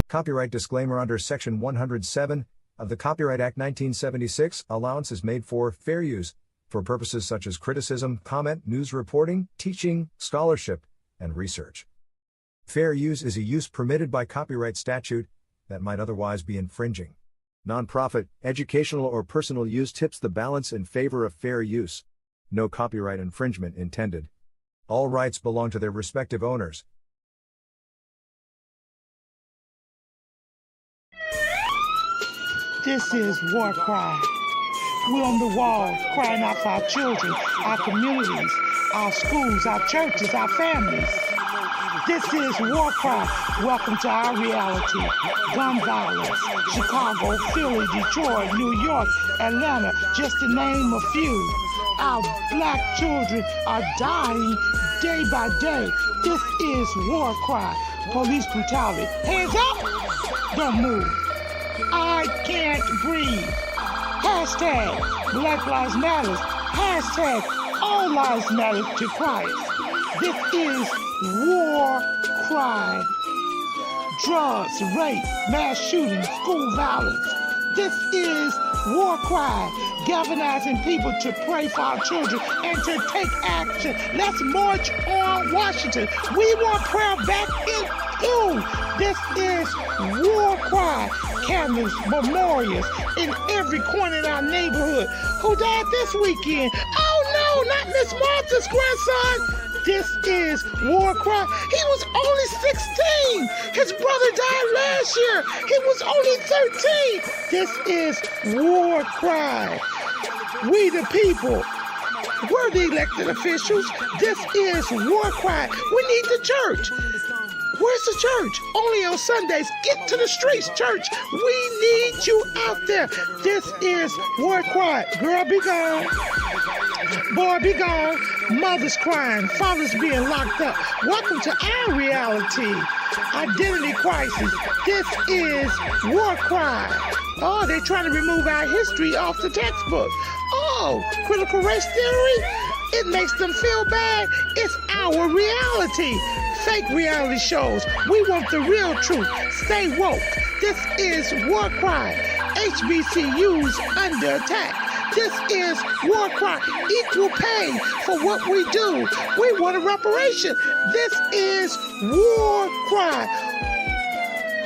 Copyright disclaimer: under Section 107 of the Copyright Act 1976, allowance is made for fair use for purposes such as criticism, comment, news reporting, teaching, scholarship, and research. Fair use is a use permitted by copyright statute that might otherwise be infringing. Nonprofit, educational, or personal use tips the balance in favor of fair use. No copyright infringement intended. All rights belong to their respective owners. This is War Cry. We're on the walls crying out for our children, our communities, our schools, our churches, our families. This is War Cry. Welcome to our reality. Gun violence, Chicago, Philly, Detroit, New York, Atlanta, just to name a few. Our black children are dying day by day. This is War Cry. Police brutality. Hands up! Don't move. I can't breathe. Hashtag Black Lives Matter. Hashtag All Lives Matter to Christ. This is War Cry. Drugs, rape, mass shootings, school violence. This is War Cry. Galvanizing people to pray for our children and to take action. Let's march on Washington. We want prayer back in school. This is War Cry. Cameras, memorials in every corner in our neighborhood. Who died this weekend? Oh no, not Miss Martha's grandson. This is War Cry. He was only 16. His brother died last year. He was only 13. This is War Cry. We the people. We're the elected officials. This is War Cry. We need the church. Where's the church? Only on Sundays. Get to the streets, church. We need you out there. This is War Cry. Girl, be gone. Boy, be gone. Mothers crying. Fathers being locked up. Welcome to our reality. Identity crisis. This is War Cry. Oh, they're trying to remove our history off the textbook. Oh, critical race theory? It makes them feel bad. It's our reality. Fake reality shows. We want the real truth. Stay woke. This is War Cry. HBCUs under attack. This is War Cry. Equal pay for what we do. We want a reparation. This is War Cry.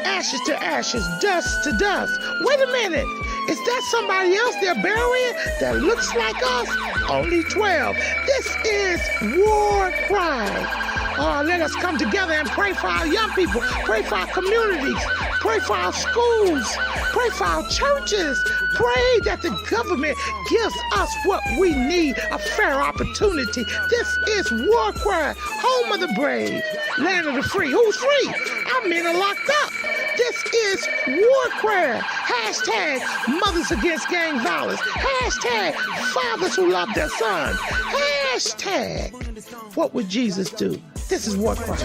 Ashes to ashes, dust to dust. Wait a minute. Is that somebody else they're burying that looks like us? Only 12. This is War Cry. Let us come together and pray for our young people, pray for our communities, pray for our schools, pray for our churches, pray that the government gives us what we need, a fair opportunity. This is War Cry, home of the brave, land of the free. Who's free? Our men are locked up. This is War Cry. Hashtag mothers against gang violence. Hashtag fathers who love their sons. Hashtag what would Jesus do? This is War Cry.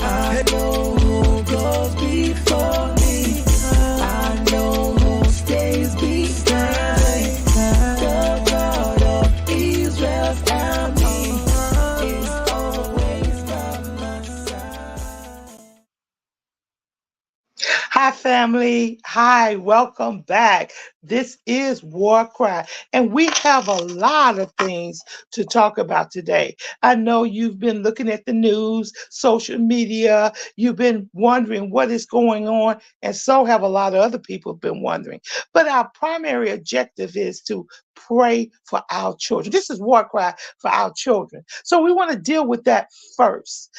I know who goes before me. I know who stays behind. The God of Israel found me. Is always by my side. Hi, family. Hi, welcome back. This is War Cry, and we have a lot of things to talk about today. I know you've been looking at the news, social media, you've been wondering what is going on, and so have a lot of other people been wondering. But our primary objective is to pray for our children. This is War Cry for our children. So we want to deal with that first.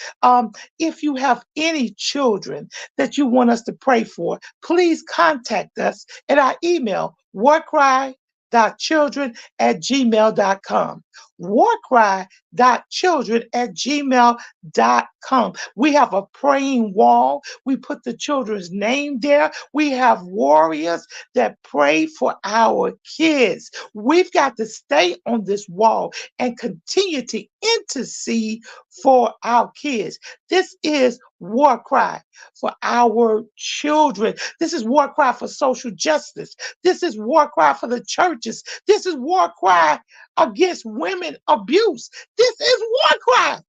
If you have any children that you want us to pray for, please contact us at our email, warcry.children@gmail.com. warcry.children@gmail.com. We have a praying wall. We put the children's name there. We have warriors that pray for our kids. We've got to stay on this wall and continue to intercede for our kids. This is War Cry for our children. This is War Cry for social justice. This is War Cry for the churches. This is War Cry against women abuse. This is War Cry.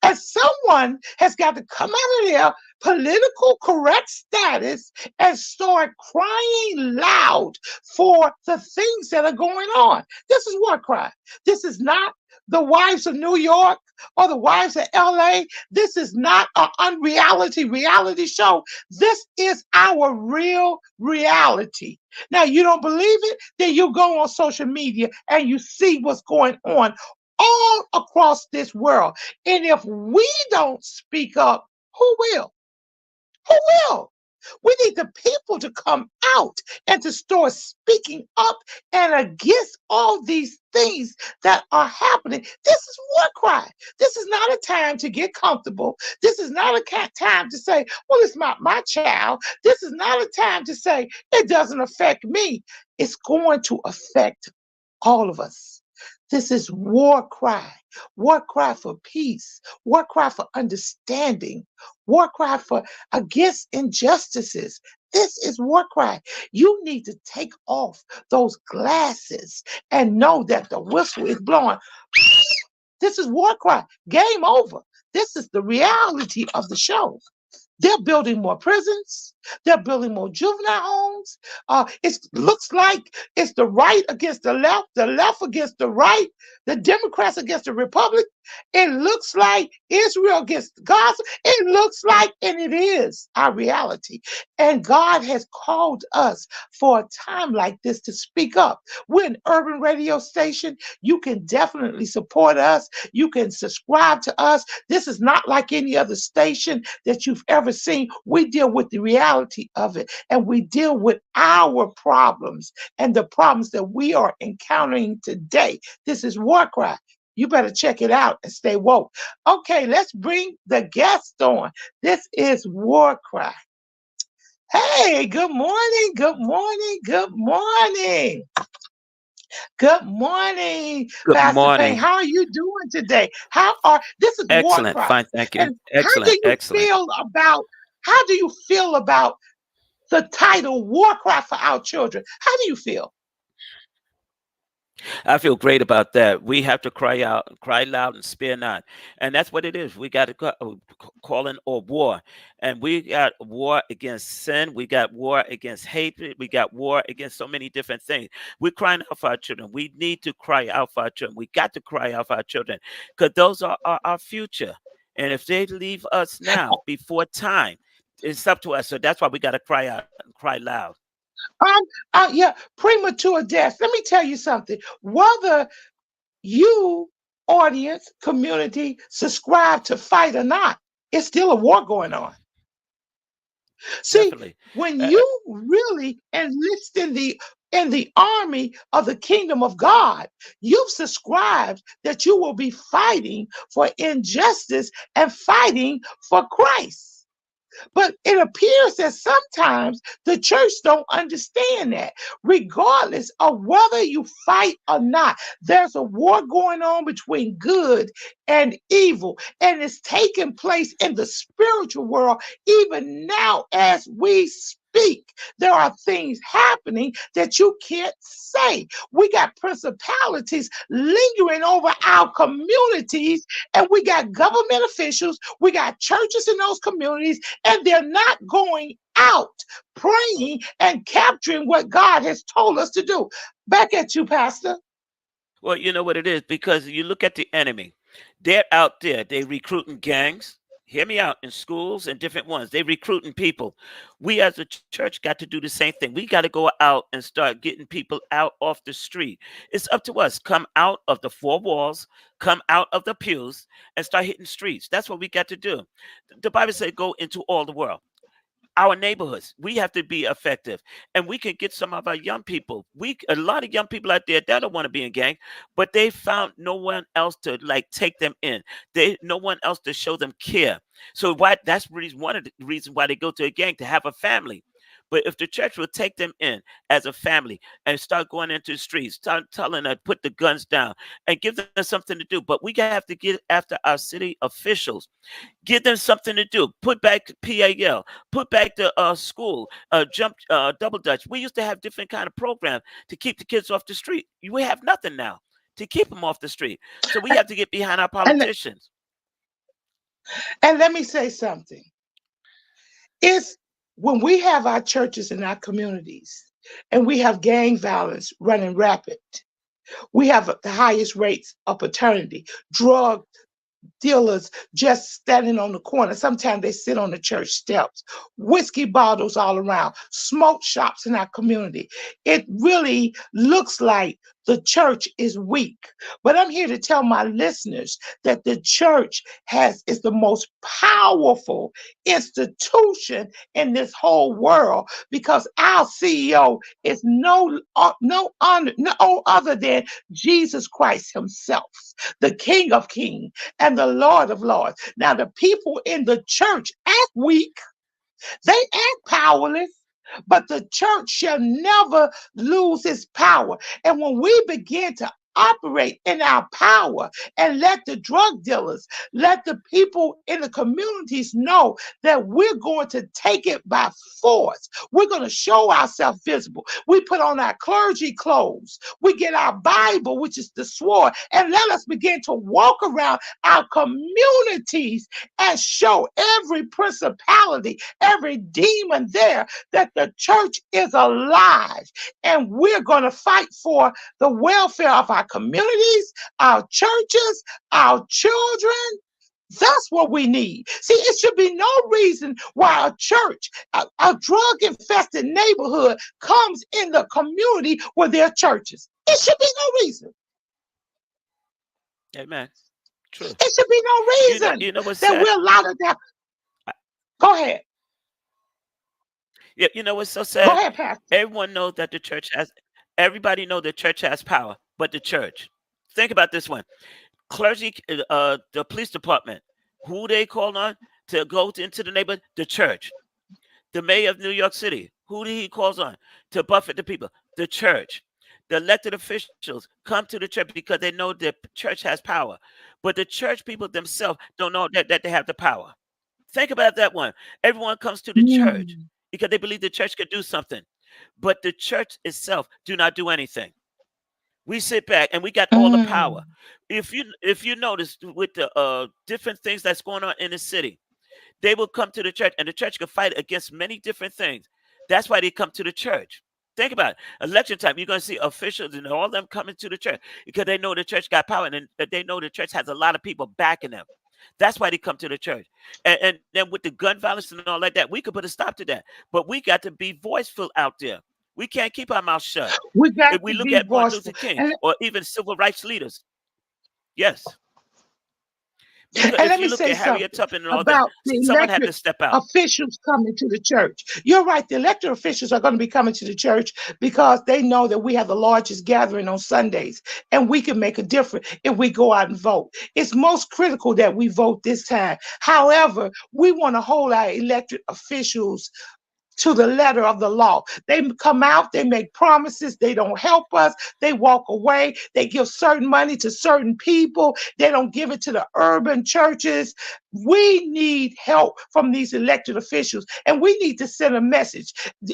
And someone has got to come out of there political correct status and start crying loud for the things that are going on. This is war cry. This is not the wives of New York or the wives of LA. This is not an unreality reality show. This is our real reality. Now, you don't believe it? Then you go on social media and you see what's going on all across this world. And if we don't speak up, who will? Who will? We need the people to come out and to start speaking up and against all these things that are happening. This is war cry. This is not a time to get comfortable. This is not a time to say, well, it's not my child. This is not a time to say, it doesn't affect me. It's going to affect all of us. This is war cry for peace, war cry for understanding, war cry for against injustices. This is war cry. You need to take off those glasses and know that the whistle is blowing. This is war cry. Game over. This is the reality of the show. They're building more prisons. They're building more juvenile homes. It looks like it's the right against the left against the right, the Democrats against the Republic. It looks like Israel against Gaza. It looks like, and it is our reality. And God has called us for a time like this to speak up. We're an urban radio station. You can definitely support us. You can subscribe to us. This is not like any other station that you've ever seen. We deal with the reality of it, and we deal with our problems and the problems that we are encountering today. This is War Cry. You better check it out and stay woke. Okay, let's bring the guest on. This is War Cry. Hey, good morning, good morning, good morning. Good morning, Good Pastor Payne. morning. How are you doing today? This is War Excellent. Cry. Fine. Thank you. And Excellent. Excellent. how do you feel about the title War Cry for Our Children? How do you feel? I feel great about that. We have to cry out, cry loud, and spare not, and that's what it is. We got to call in a war, and we got war against sin. We got war against hatred. We got war against so many different things. We're crying out for our children. We need to cry out for our children. We got to cry out for our children because those are our future. And if they leave us now before time, it's up to us. So that's why we got to cry out and cry loud. Yeah, premature death. Let me tell you something. Whether you, audience, community, subscribe to fight or not, it's still a war going on. See, Definitely. when you really enlist in the army of the kingdom of God, you've subscribed that you will be fighting for injustice and fighting for Christ. But it appears that sometimes the church don't understand that. Regardless of whether you fight or not, there's a war going on between good and evil, and it's taking place in the spiritual world even now as we speak. There are things happening that you can't say. We got principalities lingering over our communities, and we got government officials, we got churches in those communities, and they're not going out praying and capturing what God has told us to do. Back at you, Pastor. Well, you know what it is because you look at the enemy. They're out there. They recruiting gangs. Hear me out in schools and different ones. They recruiting people. We as a church got to do the same thing. We got to go out and start getting people out off the street. It's up to us. Come out of the four walls, come out of the pews, and start hitting streets. That's what we got to do. The Bible said, "Go into all the world." Our neighborhoods, we have to be effective, and we can get some of our young people. A lot of young people out there that don't want to be in gang, but they found no one else to like take them in. No one else to show them care. So why that's really one of the reasons why they go to a gang, to have a family. But if the church will take them in as a family and start going into the streets, start telling them put the guns down and give them something to do. But we have to get after our city officials. Give them something to do. Put back PAL. Put back the school. Double Dutch. We used to have different kind of programs to keep the kids off the street. We have nothing now to keep them off the street. So we have to get behind our And, politicians. and let me say something. It's when we have our churches and our communities and we have gang violence running rapid, we have the highest rates of paternity, drug dealers just standing on the corner. Sometimes they sit on the church steps, whiskey bottles all around, smoke shops in our community. It really looks like the church is weak. But I'm here to tell my listeners that the church is the most powerful institution in this whole world because our CEO is no other than Jesus Christ himself, the King of Kings and the Lord of Lords. Now, the people in the church act weak, they act powerless, but the church shall never lose its power. And when we begin to operate in our power and let the drug dealers, let the people in the communities know that we're going to take it by force. We're going to show ourselves visible. We put on our clergy clothes. We get our Bible, which is the sword, and let us begin to walk around our communities and show every principality, every demon there that the church is alive. And we're going to fight for the welfare of our communities, our churches, our children. That's what we need. See, it should be no reason why a church, a drug infested neighborhood comes in the community where there are churches. It should be no reason. Amen. True. It should be no reason You know what's that sad? we're allowed to. Go ahead. Yeah, you know what's so Go sad? ahead, Pastor. Everyone knows that everybody knows the church has power, but the church. Think about this one. Clergy, the police department, who they call on to go into the neighborhood? The church. The mayor of New York City, who he calls on to buffet the people? The church. The elected officials come to the church because they know the church has power. But the church people themselves don't know that they have the power. Think about that one. Everyone comes to the church Mm, because they believe the church could do something. But the church itself do not do anything. We sit back and we got all the power. mm, If you notice with the different things that's going on in the city, they will come to the church and the church can fight against many different things. That's why they come to the church. Think about it. Election time, you're going to see officials and all them coming to the church because they know the church got power and they know the church has a lot of people backing them. That's why they come to the church. And then with the gun violence and all like that, we could put a stop to that. But we got to be voiceful out there. We can't keep our mouth shut. we got If we to look be at Martin Luther voiceful. King And, or even civil rights leaders, yes. Because and if let you me look say at Harriet something Tubman and all them, about the someone had elected to step out. officials coming to the church. You're right. The elected officials are going to be coming to the church because they know that we have the largest gathering on Sundays and we can make a difference if we go out and vote. It's most critical that we vote this time. However, we want to hold our elected officials to the letter of the law. They come out, they make promises, they don't help us, they walk away, they give certain money to certain people, they don't give it to the urban churches. We need help from these elected officials, and we need to send a message.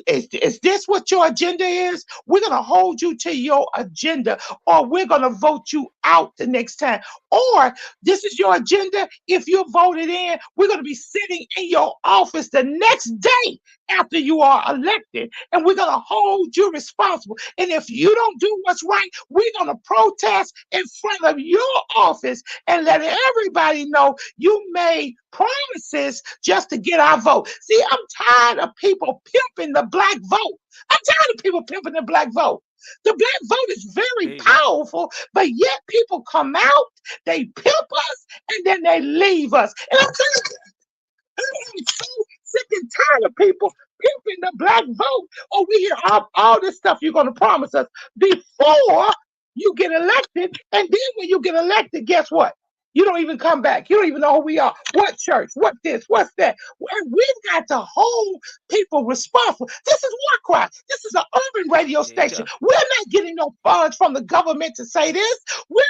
Is this what your agenda is? We're going to hold you to your agenda, or we're going to vote you out the next time. Or this is your agenda. If you're voted in, we're going to be sitting in your office the next day after you are elected, and we're going to hold you responsible. And if you don't do what's right, we're going to protest in front of your office and let everybody know you made promises just to get our vote. See, I'm tired of people pimping the black vote. I'm tired of people pimping the black vote. The black vote is very There you go. powerful, but yet people come out, they pimp us, and then they leave us. And I'm so sick and tired of people pimping the black vote. Oh, we hear all this stuff you're going to promise us before you get elected. And then when you get elected, guess what? You don't even come back. You don't even know who we are. What church? What this? What's that? And we've got to hold people responsible. This is War Cry. This is an urban radio There you station. go. We're not getting no funds from the government to say this. We're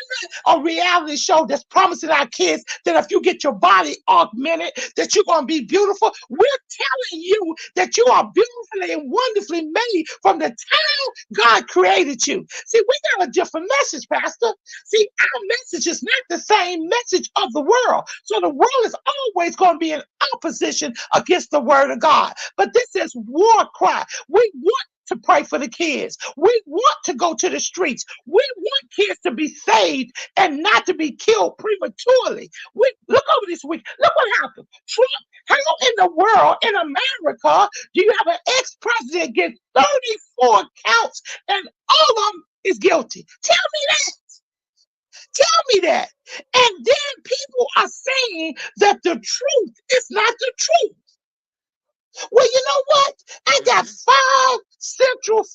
not a reality show that's promising our kids that if you get your body augmented, that you're going to be beautiful. We're telling you you that you are beautifully and wonderfully made from the time God created you. See, we got a different message, Pastor. See, our message is not the same message of the world. So the world is always going to be in opposition against the word of God. But this is war cry. We want to pray for the kids. We want to go to the streets. We want kids to be saved and not to be killed prematurely. We look over this week. Look what happened. Trump, how in the world, in America, do you have an ex-president get 34 counts and all of them is guilty? Tell me that. Tell me that. And then people are saying that the truth is not the truth. Well, you know what? I got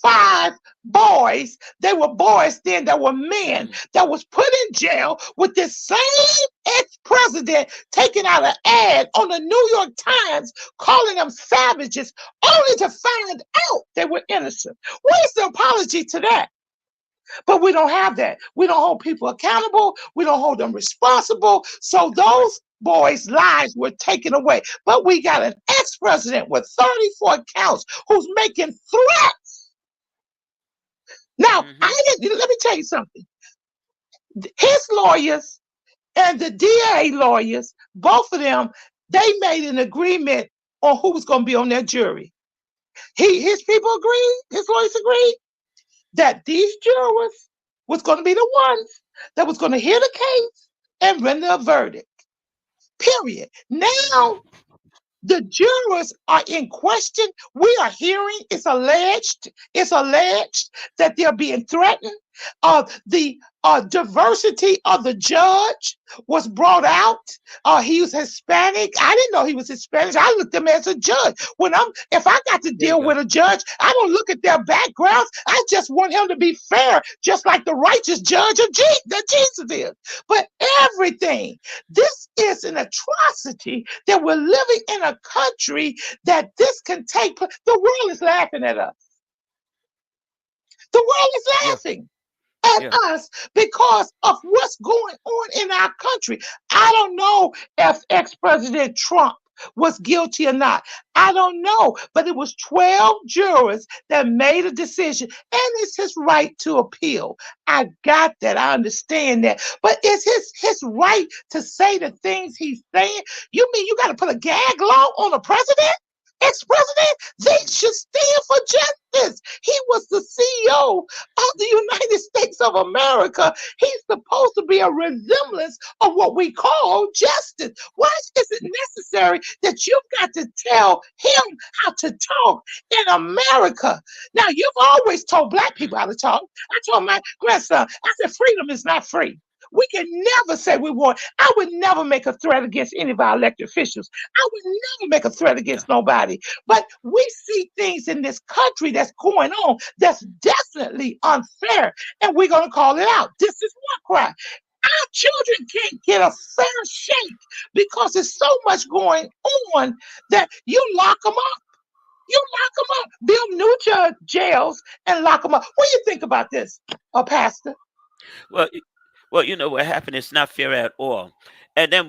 5 boys. They were boys then that were men that was put in jail with this same ex-president taking out an ad on the New York Times calling them savages only to find out they were innocent. Where's the apology to that? But we don't have that. We don't hold people accountable. We don't hold them responsible. So those boys' lives were taken away. But we got an ex-president with 34 counts who's making threats. Now, let me tell you something. His lawyers and the DA lawyers, both of them, they made an agreement on who was going to be on their jury. His people agreed, his lawyers agreed that these jurors was going to be the ones that was going to hear the case and render a verdict. Period. Now, the jurors are in question. We are hearing it's alleged that they're being threatened. The diversity of the judge was brought out. He was Hispanic. I didn't know he was Hispanic. I looked at him as a judge. If I got to deal with a judge, I don't look at their backgrounds. I just want him to be fair, just like the righteous judge that Jesus is. But everything, this is an atrocity that we're living in a country that this can take place. The world is laughing at us. The world is laughing at us because of what's going on in our country. I don't know if ex-President Trump was guilty or not. I don't know, but it was 12 jurors that made a decision, and it's his right to appeal. I got that. I understand that. But it's his right to say the things he's saying. You mean you got to put a gag law on a president? Ex-president, they should stand for justice. He was the CEO of the United States of America. He's supposed to be a resemblance of what we call justice. Why is it necessary that you've got to tell him how to talk in America? Now, you've always told Black people how to talk. I told my grandson, I said, freedom is not free. We can never say we want. I would never make a threat against any of our elected officials. I would never make a threat against nobody. But we see things in this country that's going on that's definitely unfair, and we're going to call it out. This is war cry. Our children can't get a fair shake because there's so much going on that you lock them up. You lock them up. Build new jails and lock them up. What do you think about this, Pastor? Well, you know what happened? It's not fair at all. And then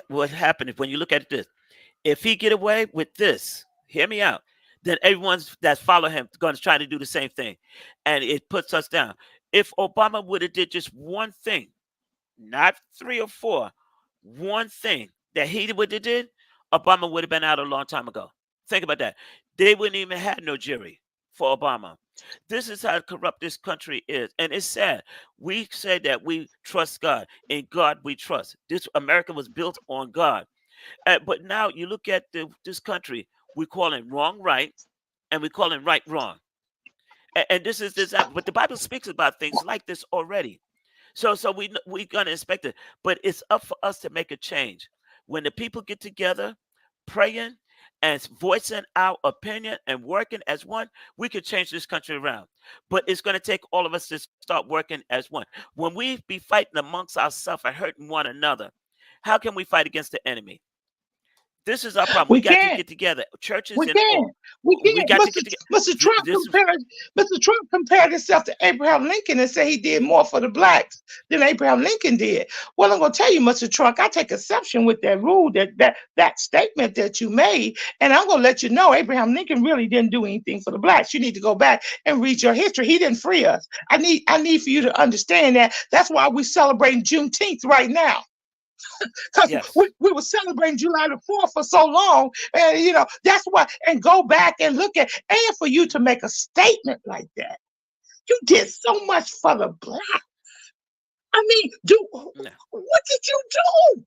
what happened is when you look at this, if he get away with this, hear me out, then everyone's that follow him going to try to do the same thing, and it puts us down. If Obama would have did just one thing, not 3 or 4, one thing that he would have did, Obama would have been out a long time ago. Think about that. They wouldn't even have no jury for Obama. This is how corrupt this country is. And it's sad. We say that we trust God. In God we trust. This America was built on God. But now you look at this country, we call it wrong right, and we call it right wrong. And this is this. But the Bible speaks about things like this already. So we're going to expect it. But it's up for us to make a change. When the people get together, praying, and voicing our opinion and working as one, we could change this country around. But it's going to take all of us to start working as one. When we be fighting amongst ourselves and hurting one another, how can we fight against the enemy? This is our problem. We We got to can't. get together, churches We and can. all. We We can. got to get together. This is Mr. Trump compared himself to Abraham Lincoln and said he did more for the blacks than Abraham Lincoln did. Well, I'm gonna tell you, Mr. Trump, I take exception with that rule, that statement that you made, and I'm gonna let you know Abraham Lincoln really didn't do anything for the blacks. You need to go back and read your history. He didn't free us. I need for you to understand that. That's why we're celebrating Juneteenth right now. Because yes, we were celebrating July the 4th for so long. And, that's why, and go back and look at, and for you to make a statement like that, you did so much for the black. I mean, no, what did you do?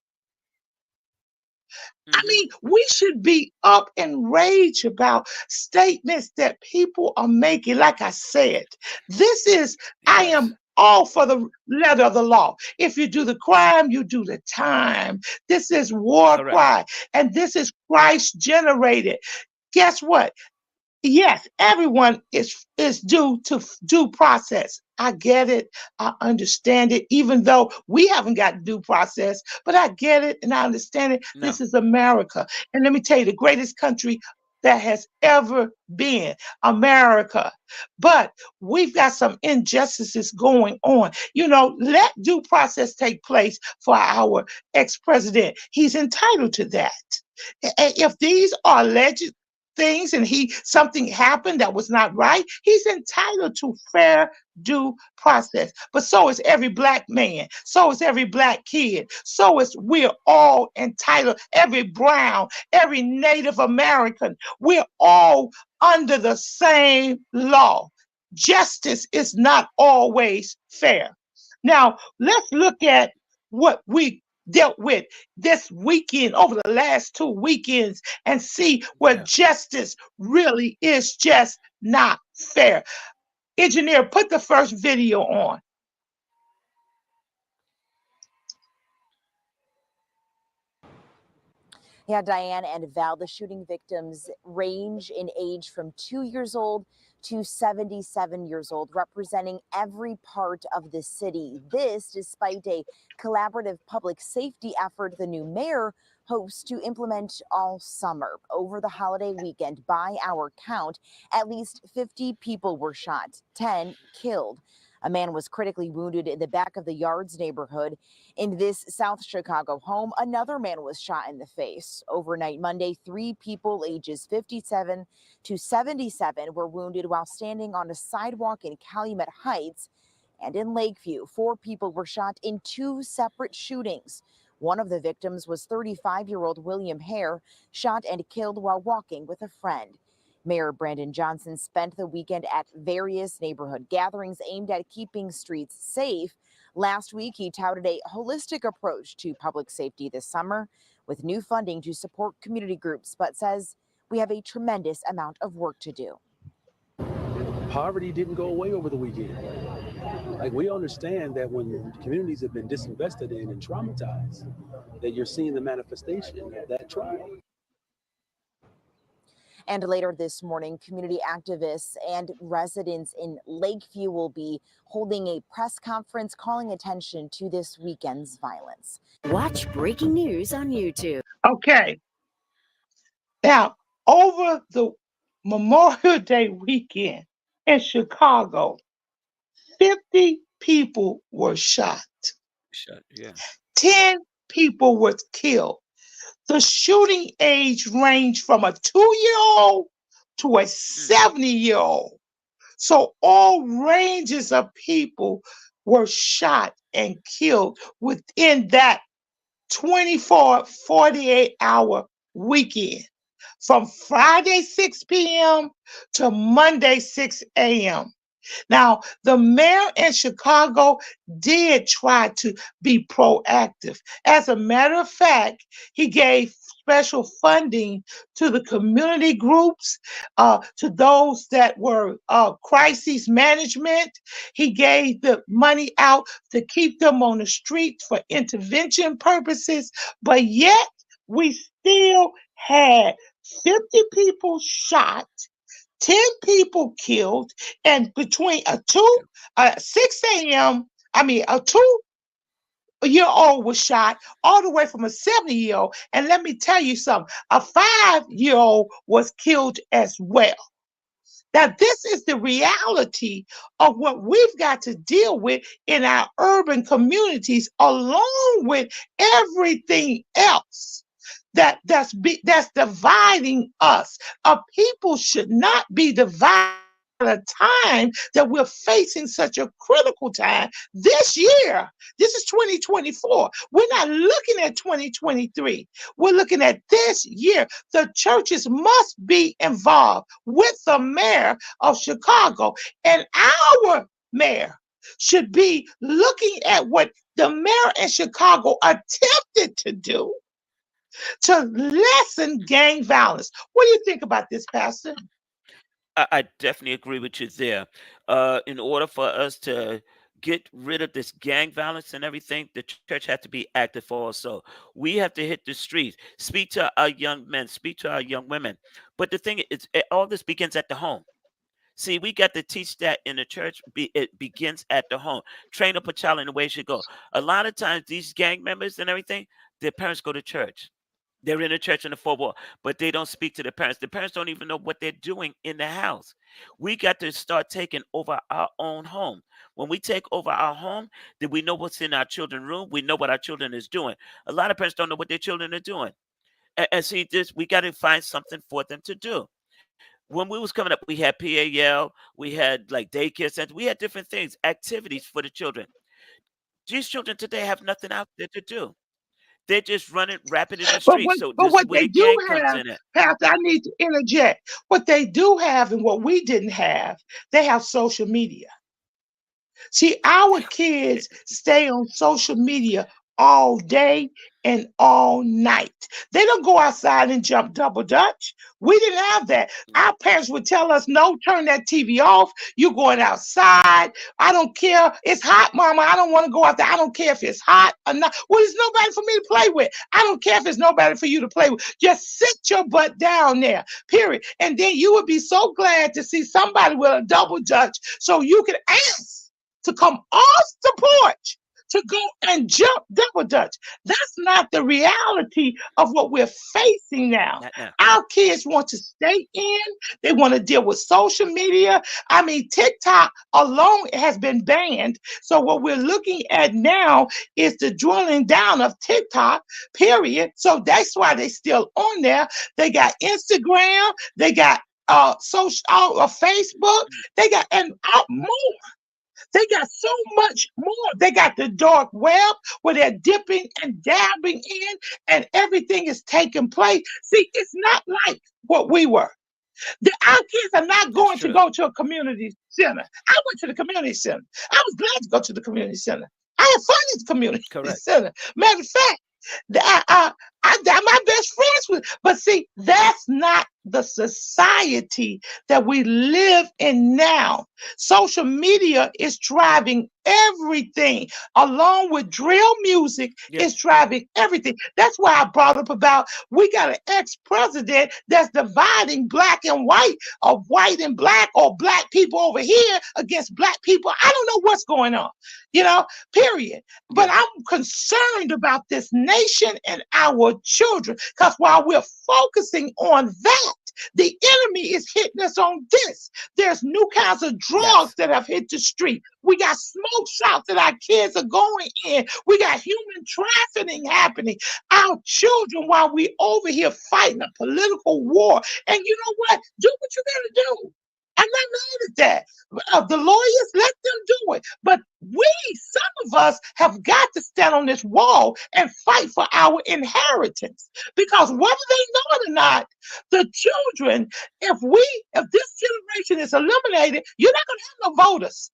I hmm mean, we should be up and rage about statements that people are making. Like I said, I yes, am all for the letter of the law. If you do the crime, you do the time. This is war correct. cry, and this is Christ generated. Guess what? Yes, everyone is due to due process. I get it. I understand it, even though we haven't got due process, but I get it and I understand it. No, This is America. And let me tell you, the greatest country that has ever been, America. But we've got some injustices going on. Let due process take place for our ex-president. He's entitled to that. If these are alleged things and something happened that was not right, he's entitled to fair due process. But so is every black man, so is every black kid, so is we're all entitled, every brown, every Native American, we're all under the same law. Justice is not always fair. Now let's look at what we dealt with this weekend, over the last 2 weekends, and see where yeah. justice really is just not fair. Engineer, put the first video on. Yeah, Diane and Val, the shooting victims range in age from 2 years old to 77 years old, representing every part of the city. This despite a collaborative public safety effort the new mayor hopes to implement all summer. Over the holiday weekend, by our count, at least 50 people were shot, 10 killed. A man was critically wounded in the back of the Yards neighborhood. In this South Chicago home, another man was shot in the face. Overnight Monday, 3 people ages 57 to 77 were wounded while standing on a sidewalk in Calumet Heights. And in Lakeview, 4 people were shot in 2 separate shootings. One of the victims was 35-year-old William Hare, shot and killed while walking with a friend. Mayor Brandon Johnson spent the weekend at various neighborhood gatherings aimed at keeping streets safe. Last week, he touted a holistic approach to public safety this summer with new funding to support community groups, but says we have a tremendous amount of work to do. Poverty didn't go away over the weekend. Like, we understand that when communities have been disinvested in and traumatized, that you're seeing the manifestation of that trauma. And later this morning, community activists and residents in Lakeview will be holding a press conference calling attention to this weekend's violence. Watch breaking news on YouTube. Okay. Now, over the Memorial Day weekend in Chicago, 50 people were shot. Yeah. 10 people were killed. The shooting age ranged from a 2-year-old to a 70-year-old. So all ranges of people were shot and killed within that 24, 48-hour weekend, from Friday 6 p.m. to Monday 6 a.m. Now, the mayor in Chicago did try to be proactive. As a matter of fact, he gave special funding to the community groups, to those that were crisis management. He gave the money out to keep them on the streets for intervention purposes, but yet we still had 50 people shot, 10 people killed, and between 6 a.m., I mean, 5-year-old was shot, all the way from a 70-year-old. And let me tell you something, a 5-year-old was killed as well. Now, this is the reality of what we've got to deal with in our urban communities, along with everything else that's dividing us. A people should not be divided at a time that we're facing such a critical time this year. This is 2024. We're not looking at 2023. We're looking at this year. The churches must be involved with the mayor of Chicago, and our mayor should be looking at what the mayor in Chicago attempted to do to lessen gang violence. What do you think about this, Pastor? I definitely agree with you there. In order for us to get rid of this gang violence and everything, the church had to be active also. We have to hit the streets, speak to our young men, speak to our young women. But the thing is, all this begins at the home. See, we got to teach that in the church. It begins at the home. Train up a child in the way it should go. A lot of times, these gang members and everything, their parents go to church. They're in the church in the four wall, but they don't speak to the parents. The parents don't even know what they're doing in the house. We got to start taking over our own home. When we take over our home, then we know what's in our children's room. We know what our children is doing. A lot of parents don't know what their children are doing. And see, this we got to find something for them to do. When we was coming up, we had PAL, we had like daycare centers, we had different things, activities for the children. These children today have nothing out there to do. They're just running rapid in the But streets. So this is what where they the do gang comes have, in at. Pastor, I need to interject. What they do have and what we didn't have, they have social media. See, our kids stay on social media all day and all night. They don't go outside and jump double dutch. We didn't have that. Our parents would tell us, no, turn that TV off. You're going outside. I don't care. It's hot, mama. I don't want to go out there. I don't care if it's hot or not. Well, there's nobody for me to play with. I don't care if there's nobody for you to play with. Just sit your butt down there, period. And then you would be so glad to see somebody with a double dutch so you can ask to come off the porch to go and jump double dutch. That's not the reality of what we're facing now. Not now. Our kids want to stay in. They want to deal with social media. I mean, TikTok alone has been banned. So what we're looking at now is the drilling down of TikTok, period. So that's why they're still on there. They got Instagram. They got social Facebook. They got and more. They got so much more. They got the dark web where they're dipping and dabbing in, and everything is taking place. See, it's not like what we were. Our kids are not going to go to a community center. I went to the community center. I was glad to go to the community center. I had fun at the community center. Matter of fact, my best friends with, but see, that's not the society that we live in now. Social media is driving everything, along with drill music. It's driving everything. That's why I brought up about we got an ex-president that's dividing black and white, or white and black, or black people over here against black people. I don't know what's going on, period. But I'm concerned about this nation and our children, because while we're focusing on that, the enemy is hitting us on this. There's new kinds of drugs that have hit the street. We got smoke shops that our kids are going in. We got human trafficking happening. Our children, while we over here fighting a political war. And you know what? Do what you gotta do. I'm not mad at that. The lawyers, let them do it. But some of us have got to stand on this wall and fight for our inheritance. Because whether they know it or not, the children, if this generation is eliminated, you're not going to have no voters.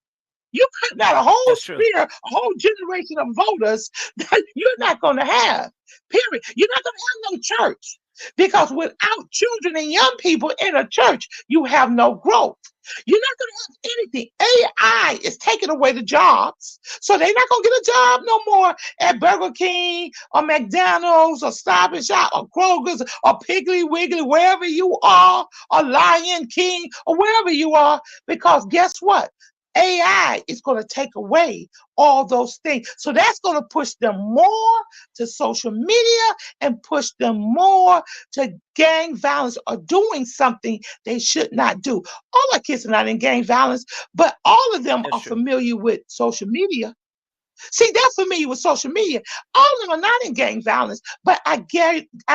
You cut out a whole sphere, a whole generation of voters that you're not going to have. Period. You're not going to have no church. Because without children and young people in a church, you have no growth. You're not going to have anything. AI is taking away the jobs. So they're not going to get a job no more at Burger King or McDonald's or Stop and Shop or Kroger's or Piggly Wiggly, wherever you are, or Lion King or wherever you are. Because guess what? AI is going to take away all those things. So that's going to push them more to social media and push them more to gang violence or doing something they should not do. All our kids are not in gang violence, but all of them That's are true. familiar with social media. See, they're familiar with social media. All of them are not in gang violence, but I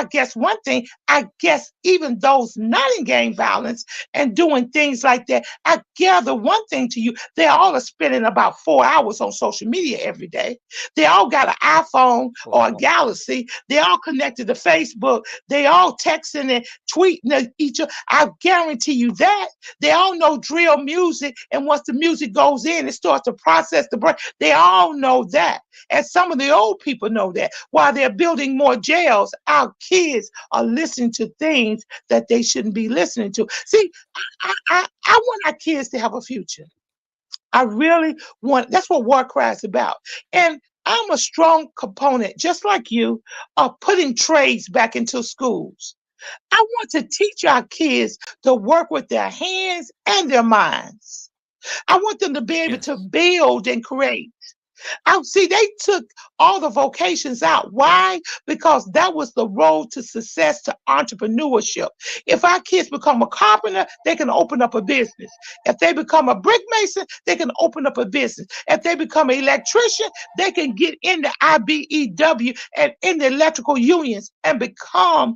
guess one thing, I guess even those not in gang violence and doing things like that, I gather one thing to you, they all are spending about 4 hours on social media every day. They all got an iPhone or a Wow. Galaxy. They all connected to Facebook. They all texting and tweeting at each other. I guarantee you that. They all know drill music, and once the music goes in, it starts to process the brain. They all know that. And some of the old people know that. While they're building more jails, our kids are listening to things that they shouldn't be listening to. See, I want our kids to have a future. I really want, that's what War Cry is about. And I'm a strong component, just like you, of putting trades back into schools. I want to teach our kids to work with their hands and their minds. I want them to be able to Yes. build and create. I see they took all the vocations out. Why? Because that was the road to success, to entrepreneurship. If our kids become a carpenter, they can open up a business. If they become a brick mason, they can open up a business. If they become an electrician, they can get into IBEW and in the electrical unions and become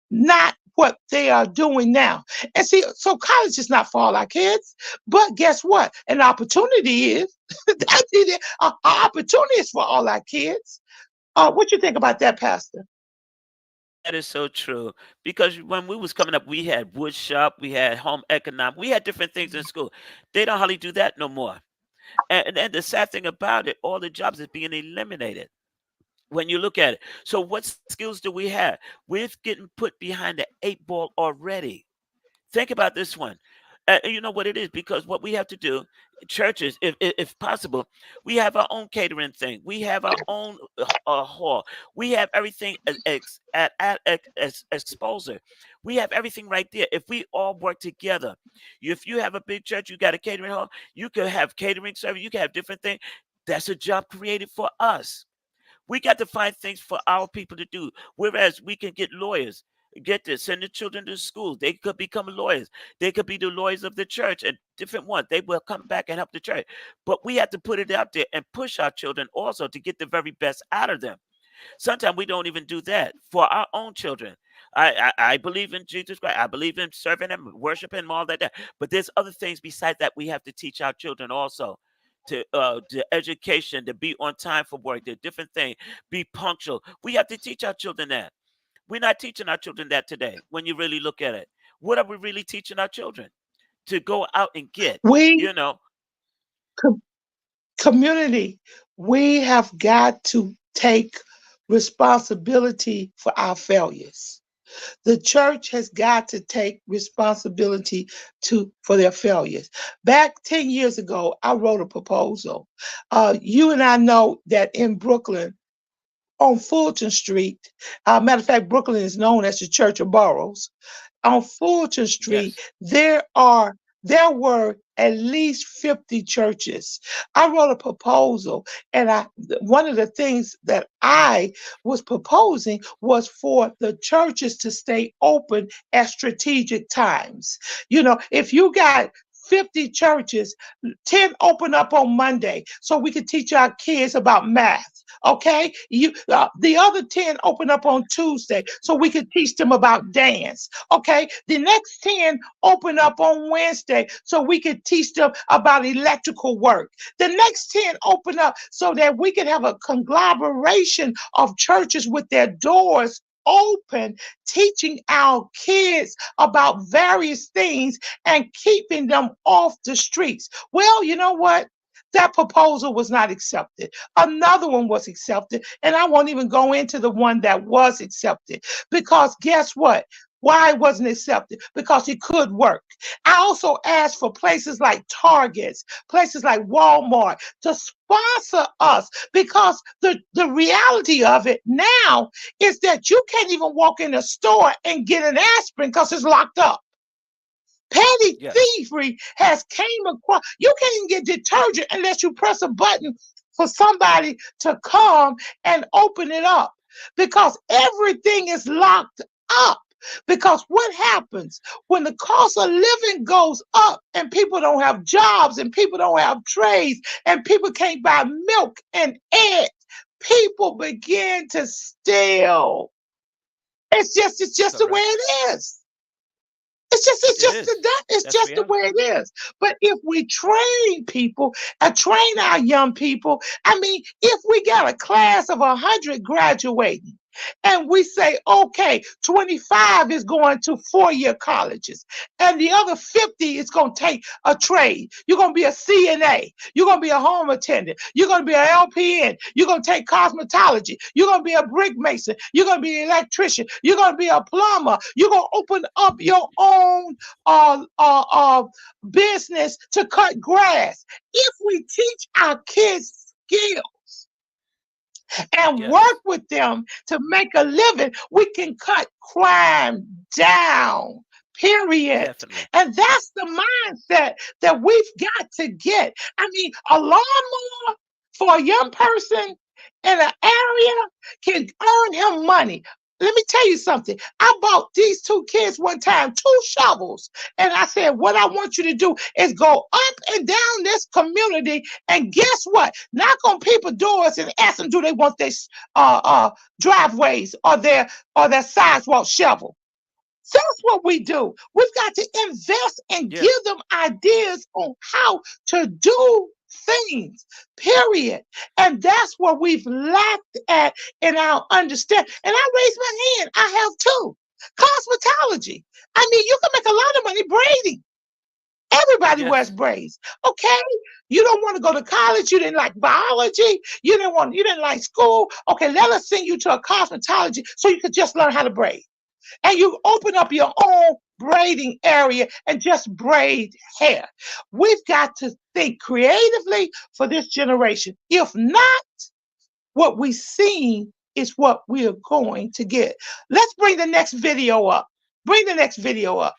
not what they are doing now. And see, so college is not for all our kids, but guess what? An opportunity is. That's it. An opportunity is for all our kids. What you think about that, Pastor? That is so true. Because when we was coming up, we had wood shop, we had home economic, we had different things in school. They don't hardly do that no more. And the sad thing about it, all the jobs is being eliminated when you look at it. So what skills do we have? We're getting put behind the 8 ball already. Think about this one. And you know what it is, because what we have to do, churches, if possible, we have our own catering thing. We have our own hall. We have everything as exposure. We have everything right there. If we all work together, if you have a big church, you got a catering hall. You could have catering service. You can have different things. That's a job created for us. We got to find things for our people to do. Whereas we can get lawyers. Get this, send the children to school. They could become lawyers. They could be the lawyers of the church and different ones. They will come back and help the church. But we have to put it out there and push our children also to get the very best out of them. Sometimes we don't even do that for our own children. I believe in Jesus Christ. I believe in serving Him, worshiping Him, all that. But there's other things besides that we have to teach our children also. To education, to be on time for work, the different things, be punctual. We have to teach our children that. We're not teaching our children that today. When you really look at it, what are we really teaching our children to go out and get? We, You know, co- community, we have got to take responsibility for our failures. The church has got to take responsibility for their failures. Back 10 years ago, I wrote a proposal. You and I know that in Brooklyn, on Fulton Street, matter of fact, Brooklyn is known as the Church of Boroughs. On Fulton Street, yes, there were at least 50 churches. I wrote a proposal, and one of the things that I was proposing was for the churches to stay open at strategic times. If you got 50 churches, 10 open up on Monday so we could teach our kids about math. Okay, the other 10 open up on Tuesday so we could teach them about dance. Okay, the next 10 open up on Wednesday so we could teach them about electrical work. The next 10 open up so that we could have a conglomeration of churches with their doors open, teaching our kids about various things and keeping them off the streets. Well, you know what? That proposal was not accepted. Another one was accepted, and I won't even go into the one that was accepted because guess what? Why it wasn't accepted? Because it could work. I also asked for places like Targets, places like Walmart to sponsor us because the reality of it now is that you can't even walk in a store and get an aspirin because it's locked up. Petty Yes. thievery has came across. You can't even get detergent unless you press a button for somebody to come and open it up because everything is locked up. Because what happens when the cost of living goes up and people don't have jobs and people don't have trades and people can't buy milk and eggs, people begin to steal. It's just the way Correct. it is. It's It just is. that it's That's just the way reality. it is. But if we train people and train our young people, I mean, if we got a class of 100 graduating and we say, okay, 25 is going to 4-year colleges and the other 50 is going to take a trade. You're going to be a CNA. You're going to be a home attendant. You're going to be an LPN. You're going to take cosmetology. You're going to be a brick mason. You're going to be an electrician. You're going to be a plumber. You're going to open up your own business to cut grass. If we teach our kids skills and work Yes. with them to make a living, we can cut crime down. Period. Definitely. And that's the mindset that we've got to get. I mean, a lawnmower for a young person in an area can earn him money. Let me tell you something. I bought these 2 kids one time 2 shovels. And I said, what I want you to do is go up and down this community. And guess what? Knock on people's doors and ask them, do they want their driveways or their sidewalk shovel? That's what we do. We've got to invest and Yeah. give them ideas on how to do things, period. And that's what we've lacked at in our understanding. And I raise my hand. I have too. Cosmetology. I mean, you can make a lot of money braiding. Everybody wears Yes. braids. Okay. You don't want to go to college. You didn't like biology. You didn't like school. Okay, let us send you to a cosmetology so you could just learn how to braid and you open up your own braiding area and just braid hair. We've got to think creatively for this generation. If not, what we've seen is what we are going to get. Let's bring the next video up. Bring the next video up.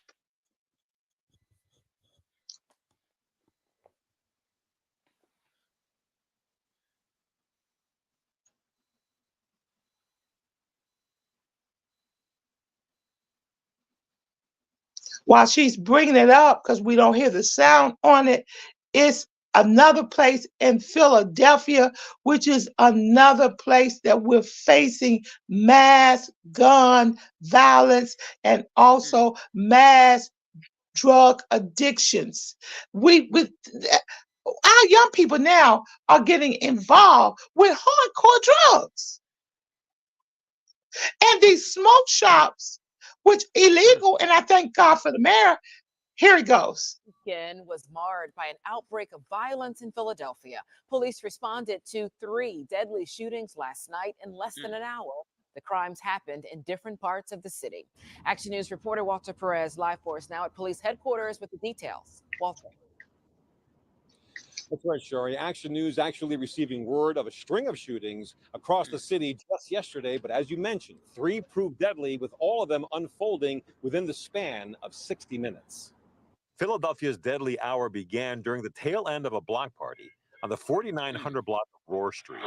While she's bringing it up, because we don't hear the sound on it, it's another place in Philadelphia, which is another place that we're facing mass gun violence and Mm. also mass drug addictions. We our young people now are getting involved with hardcore drugs and these smoke shops, which Mm. illegal. And I thank God for the mayor. Here it goes. Weekend was marred by an outbreak of violence in Philadelphia. Police responded to 3 deadly shootings last night in less than Mm. an hour. The crimes happened in different parts of the city. Action News reporter Walter Perez live for us now at police headquarters with the details. Walter. That's right, Shari. Action News actually receiving word of a string of shootings across the city just yesterday. But as you mentioned, 3 proved deadly, with all of them unfolding within the span of 60 minutes. Philadelphia's deadly hour began during the tail end of a block party on the 4900 block of Roar Street.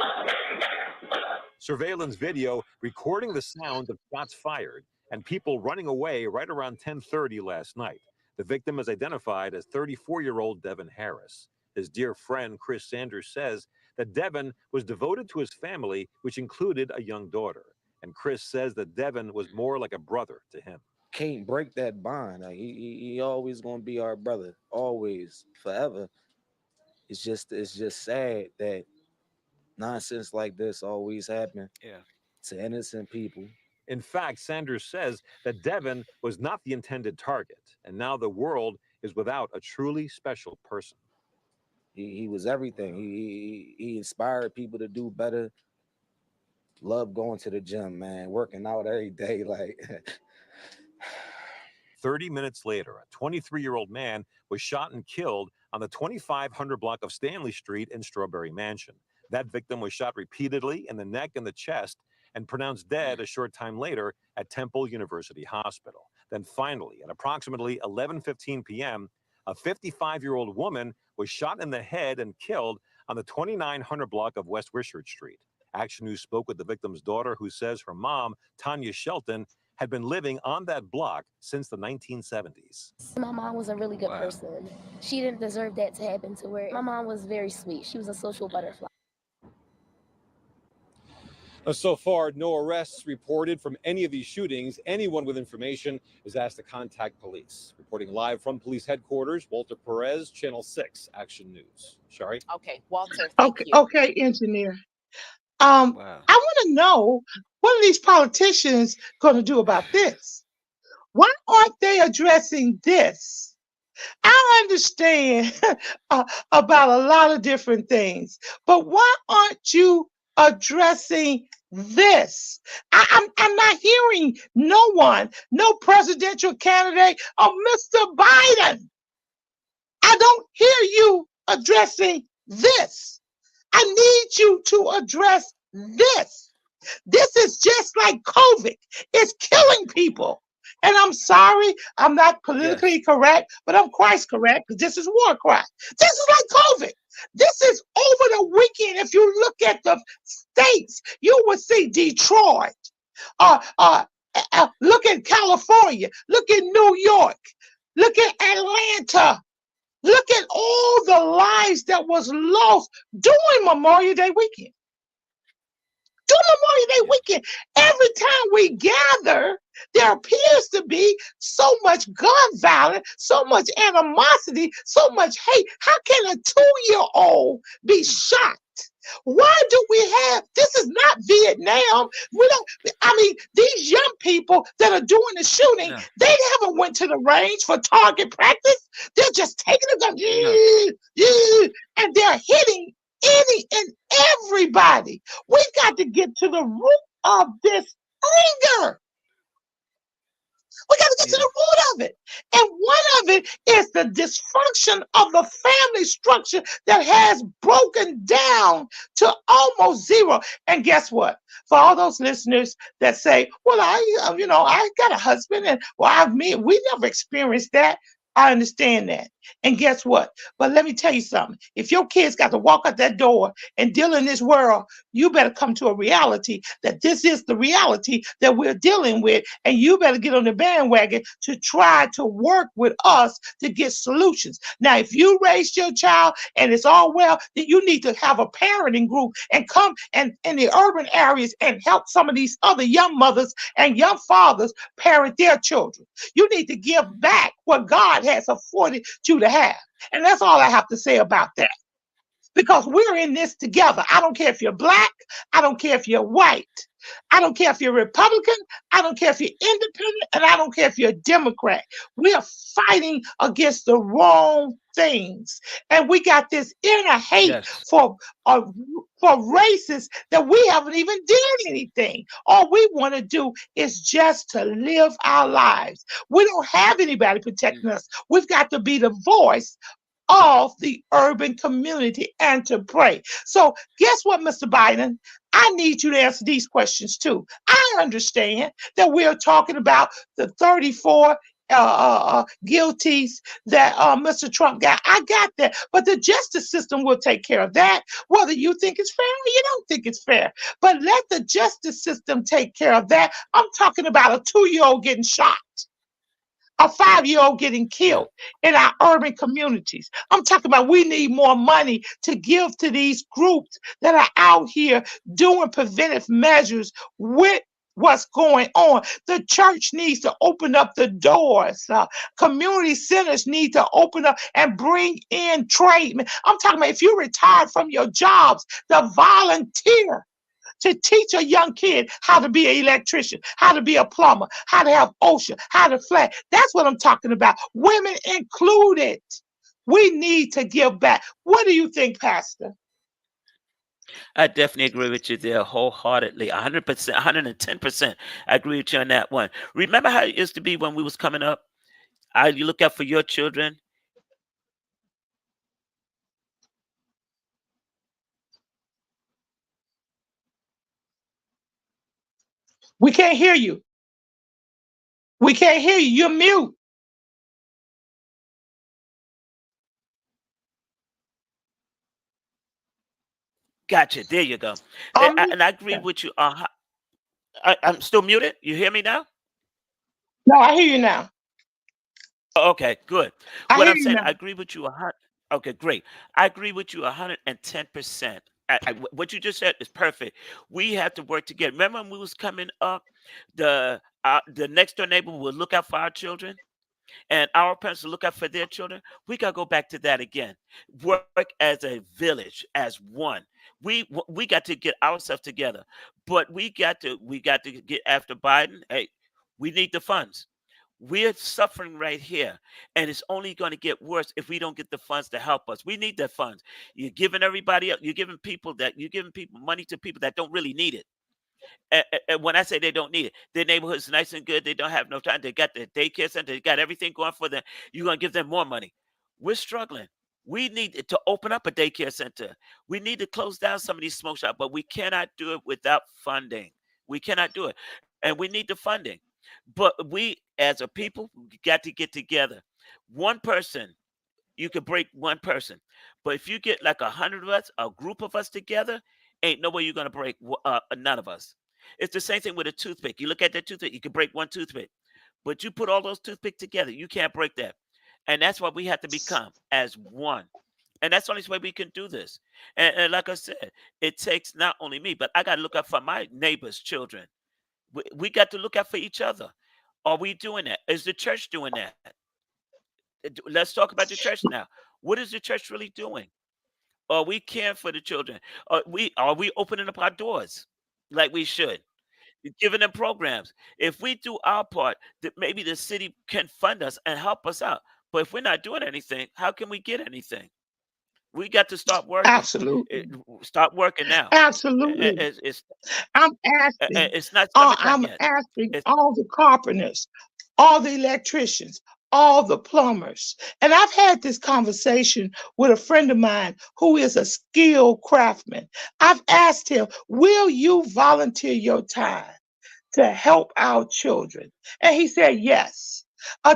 Surveillance video recording the sound of shots fired and people running away right around 10:30 last night. The victim is identified as 34-year-old Devin Harris. His dear friend Chris Sanders says that Devin was devoted to his family, which included a young daughter. And Chris says that Devin was more like a brother to him. Can't break that bond. Like he always gonna be our brother, always, forever. It's just sad that nonsense like this always happen Yeah. to innocent people. In fact, Sanders says that Devin was not the intended target, and now the world is without a truly special person. He was everything. He inspired people to do better. Love going to the gym, man, working out every day. Like 30 minutes later, a 23-year-old man was shot and killed on the 2500 block of Stanley Street in Strawberry Mansion. That victim was shot repeatedly in the neck and the chest and pronounced dead a short time later at Temple University Hospital. Then finally, at approximately 11:15 p.m., a 55-year-old woman was shot in the head and killed on the 2900 block of West Wishart Street. Action News spoke with the victim's daughter, who says her mom, Tanya Shelton, had been living on that block since the 1970s. My mom was a really good Wow. person. She didn't deserve that to happen to her. My mom was very sweet. She was a social butterfly. So far, no arrests reported from any of these shootings. Anyone with information is asked to contact police. Reporting live from police headquarters, Walter Perez, Channel 6, Action News. Shari? Okay, Walter, thank you. Okay, engineer. I Wow. want to know, what are these politicians going to do about this? Why aren't they addressing this? I understand about a lot of different things, but why aren't you addressing this? I'm not hearing no one, no presidential candidate, or Mr. Biden. I don't hear you addressing this. I need you to address this. This is just like COVID. It's killing people. And I'm sorry, I'm not politically correct, but I'm Christ correct, because this is war cry. This is like COVID. This is over the weekend. If you look at the states, you will see Detroit. Look at California. Look at New York. Look at Atlanta. Look at all the lives that was lost during Memorial Day weekend. During Memorial Day weekend, every time we gather, there appears to be so much gun violence, so much animosity, so much hate. How can a 2-year-old be shot? Why do we have, this is not Vietnam. We don't, I mean, these young people that are doing the shooting, they haven't went to the range for target practice. They're just taking a gun, and they're hitting any and everybody. We've got to get to the root of this anger. We got to get to the root of it. And one of it is the dysfunction of the family structure that has broken down to almost zero. And guess what? For all those listeners that say, well, I got a husband and we never experienced that. I understand that. And guess what? But let me tell you something. If your kids got to walk out that door and deal in this world, you better come to a reality that this is the reality that we're dealing with. And you better get on the bandwagon to try to work with us to get solutions. Now, if you raised your child and it's all well, then you need to have a parenting group and come and in the urban areas and help some of these other young mothers and young fathers parent their children. You need to give back what God has afforded you to have. And that's all I have to say about that. Because we're in this together. I don't care if you're black. I don't care if you're white. I don't care if you're Republican. I don't care if you're independent. And I don't care if you're a Democrat. We are fighting against the wrong things. And we got this inner hate for races that we haven't even done anything. All we want to do is just to live our lives. We don't have anybody protecting us. We've got to be the voice of the urban community and to pray. So guess what, Mr. Biden? I need you to answer these questions too. I understand that we're talking about the 34 guilties that Mr. Trump got. I got that. But the justice system will take care of that, whether you think it's fair or you don't think it's fair. But let the justice system take care of that. I'm talking about a 2-year-old getting shot, a 5-year-old getting killed in our urban communities. I'm talking about we need more money to give to these groups that are out here doing preventive measures with what's going on. The church needs to open up the doors. Community centers need to open up and bring in trade. I'm talking about if you're retired from your jobs, the volunteer to teach a young kid how to be an electrician, how to be a plumber, how to have OSHA, how to flat. That's what I'm talking about. Women included. We need to give back. What do you think, Pastor? I definitely agree with you there wholeheartedly. 100%, 110%. I agree with you on that one. Remember how it used to be when we was coming up? You look out for your children. We can't hear you. We can't hear you. You're mute. Gotcha. There you go. Um, And I agree with you. I'm still muted. You hear me now? no, I hear you now. Okay, good. I What hear I'm you saying, now. I agree with you a hundred. Okay, great. I agree with you 110%. What you just said is perfect. We have to work together. Remember when we was coming up, the next door neighbor will look out for our children, and our parents will look out for their children. We gotta go back to that again. Work as a village, as one. We got to get ourselves together, but we got to get after Biden. Hey, we need the funds. We're suffering right here, and it's only going to get worse if we don't get the funds to help us. We need the funds. You're giving everybody up. You're giving people money to people that don't really need it. And when I say they don't need it, their neighborhood's nice and good. They don't have no time. They got the daycare center. They got everything going for them. You're going to give them more money. We're struggling. We need to open up a daycare center. We need to close down some of these smoke shops, but we cannot do it without funding. We cannot do it. And we need the funding. But we, as a people, we got to get together. One person, you could break one person. But if you get like 100 of us, a group of us together, ain't no way you're going to break none of us. It's the same thing with a toothpick. You look at that toothpick, you can break one toothpick. But you put all those toothpicks together, you can't break that. And that's what we have to become as one. And that's the only way we can do this. And like I said, it takes not only me, but I got to look out for my neighbors' children. We got to look out for each other. Are we doing that? Is the church doing that? Let's talk about the church now. What is the church really doing? Are we caring for the children? Are we opening up our doors like we should? Giving them programs. If we do our part, that maybe the city can fund us and help us out. But if we're not doing anything, how can we get anything? We got to start working. Absolutely. Start working now. Absolutely. It's I'm asking, it's not summertime I'm yet. asking It's all the carpenters, all the electricians, all the plumbers. And I've had this conversation with a friend of mine who is a skilled craftsman. I've asked him, will you volunteer your time to help our children? And he said, yes.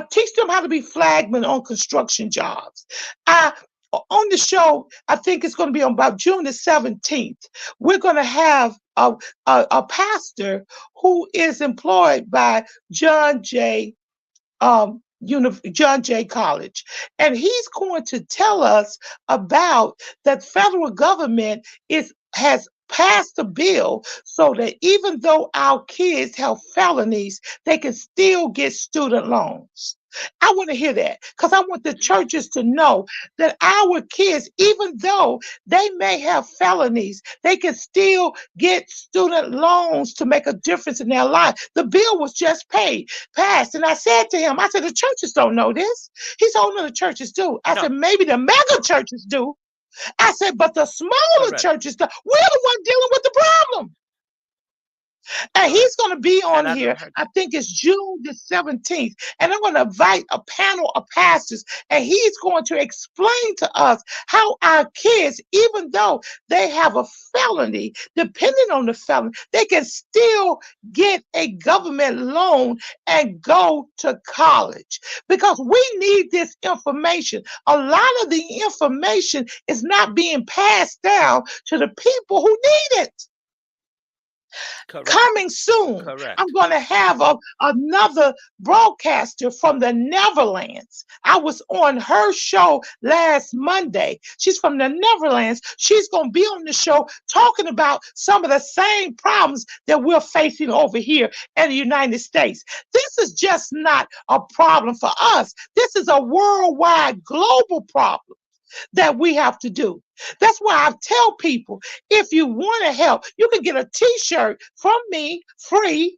Teach them how to be flagmen on construction jobs. I, on the show, I think it's going to be on about June the 17th. We're going to have a pastor who is employed by John Jay College. And he's going to tell us about that federal government has passed a bill so that even though our kids have felonies, they can still get student loans. I want to hear that because I want the churches to know that our kids, even though they may have felonies, they can still get student loans to make a difference in their life. The bill was just passed. And I said to him, I said, the churches don't know this. He said, oh, no, the churches do. I no said, maybe the mega churches do. I said, but the smaller correct, churches, we're the one dealing with the problem. And correct. he's going to be on And I here, heard I think it's June the 17th. And I'm going to invite a panel of pastors, and he's going to explain to us how our kids, even though they have a felony, depending on the felony, they can still get a government loan and go to college. Because we need this information. A lot of the information is not being passed down to the people who need it. correct, Coming soon, I'm correct. going to have another broadcaster from the Netherlands. I was on her show last Monday. She's from the Netherlands. She's going to be on the show talking about some of the same problems that we're facing over here in the United States. This is just not a problem for us. This is a worldwide, global problem that we have to do. That's why I tell people, if you want to help, you can get a t-shirt from me free.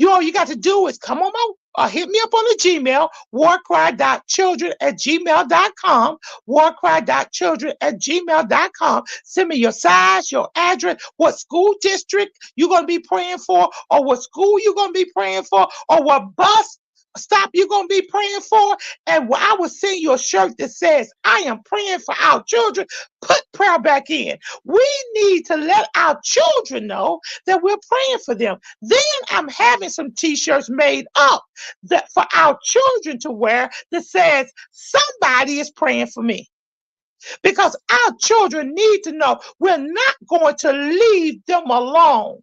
All you got to do is come on my hit me up on the Gmail, warcry.children@gmail.com, warcry.children@gmail.com. Send me your size, your address, what school district you're going to be praying for, or what school you're going to be praying for, or what bus stop you're going to be praying for? And I will send you a shirt that says, I am praying for our children. Put prayer back in. We need to let our children know that we're praying for them. Then I'm having some t-shirts made up that for our children to wear that says, somebody is praying for me. Because our children need to know we're not going to leave them alone.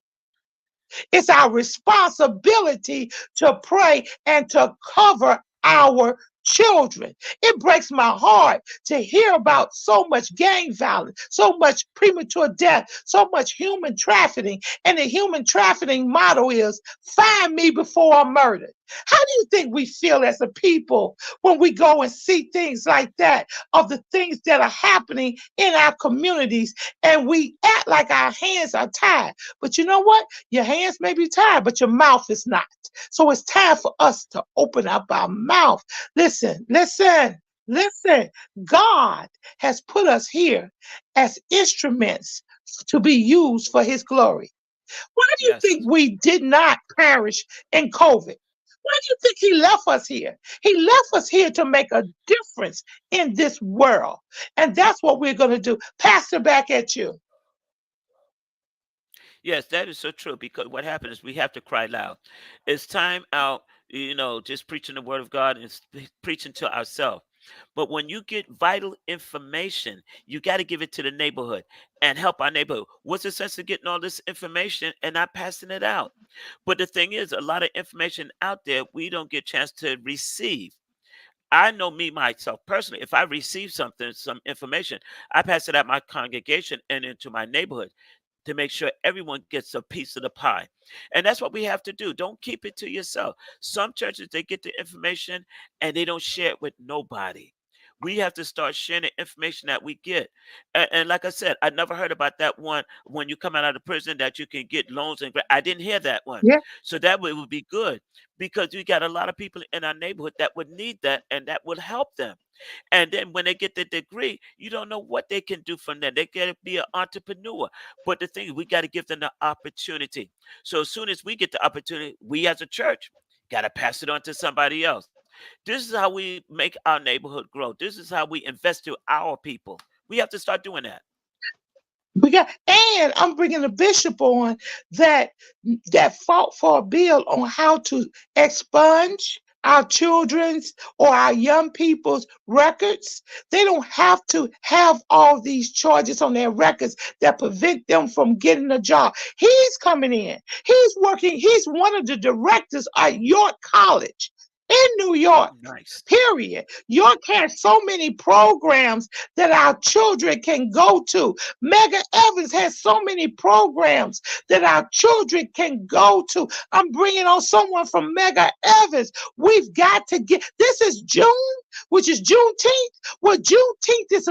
It's our responsibility to pray and to cover our children. It breaks my heart to hear about so much gang violence, so much premature death, so much human trafficking. And the human trafficking motto is, find me before I'm murdered. How do you think we feel as a people when we go and see things like that, of the things that are happening in our communities, and we act like our hands are tied? But you know what? Your hands may be tied, but your mouth is not. So it's time for us to open up our mouth. Listen. God has put us here as instruments to be used for his glory. Why do you think Yes. we did not perish in COVID? Why do you think he left us here? He left us here to make a difference in this world. And that's what we're going to do. Pastor, back at you. Yes, that is so true, because what happens is we have to cry loud. It's time out, just preaching the word of God and preaching to ourselves. But when you get vital information, you got to give it to the neighborhood and help our neighborhood. What's the sense of getting all this information and not passing it out? But the thing is, a lot of information out there we don't get a chance to receive. I know me myself personally. If I receive something, some information, I pass it out my congregation and into my neighborhood to make sure everyone gets a piece of the pie. And that's what we have to do. Don't keep it to yourself. Some churches, they get the information and they don't share it with nobody. We have to start sharing the information that we get. And like I said, I never heard about that one when you come out of the prison that you can get loans and I didn't hear that one. Yeah. So that would be good, because we got a lot of people in our neighborhood that would need that and that would help them. And then when they get the degree, you don't know what they can do from there. They got to be an entrepreneur. But the thing is, we got to give them the opportunity. So as soon as we get the opportunity, we as a church got to pass it on to somebody else. This is how we make our neighborhood grow. This is how we invest to our people. We have to start doing that. And I'm bringing the bishop on that fought for a bill on how to expunge our children's or our young people's records. They don't have to have all these charges on their records that prevent them from getting a job. He's coming in. He's working. He's one of the directors at York College in New York. Nice. Period. York has so many programs that our children can go to. Mega Evans has so many programs that our children can go to. I'm bringing on someone from Mega Evans. We've got to get, this is June, which is Juneteenth. Well, Juneteenth is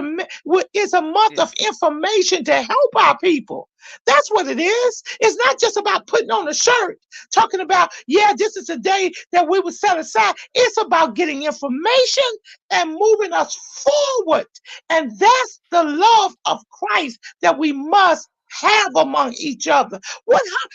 a month of information to help our people. That's what it is. It's not just about putting on a shirt, talking about, yeah, this is a day that we would set aside. It's about getting information and moving us forward. And that's the love of Christ that we must have among each other. We're not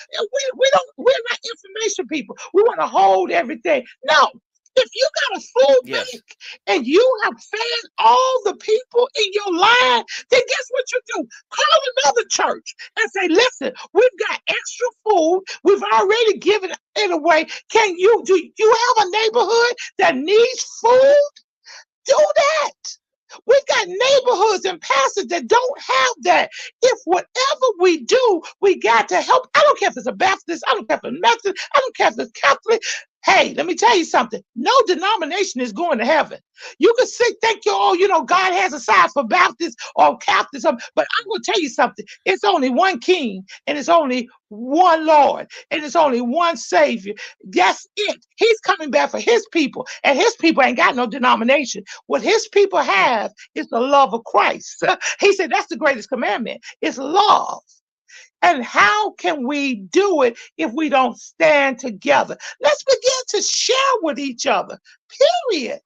information people. We want to hold everything. No. If you got a food bank and you have fed all the people in your line, then guess what you do? Call another church and say, listen, we've got extra food. We've already given it away. Do you have a neighborhood that needs food? Do that. We've got neighborhoods and pastors that don't have that. If whatever we do, we got to help. I don't care if it's a Baptist, I don't care if it's Methodist, I don't care if it's Catholic. Hey, let me tell you something. No denomination is going to heaven. You can think God has a side for Baptists or Catholics, but I'm going to tell you something. It's only one King, and it's only one Lord, and it's only one Savior. That's it. He's coming back for his people, and his people ain't got no denomination. What his people have is the love of Christ. He said that's the greatest commandment. It's love. And how can we do it if we don't stand together? Let's begin to share with each other, period.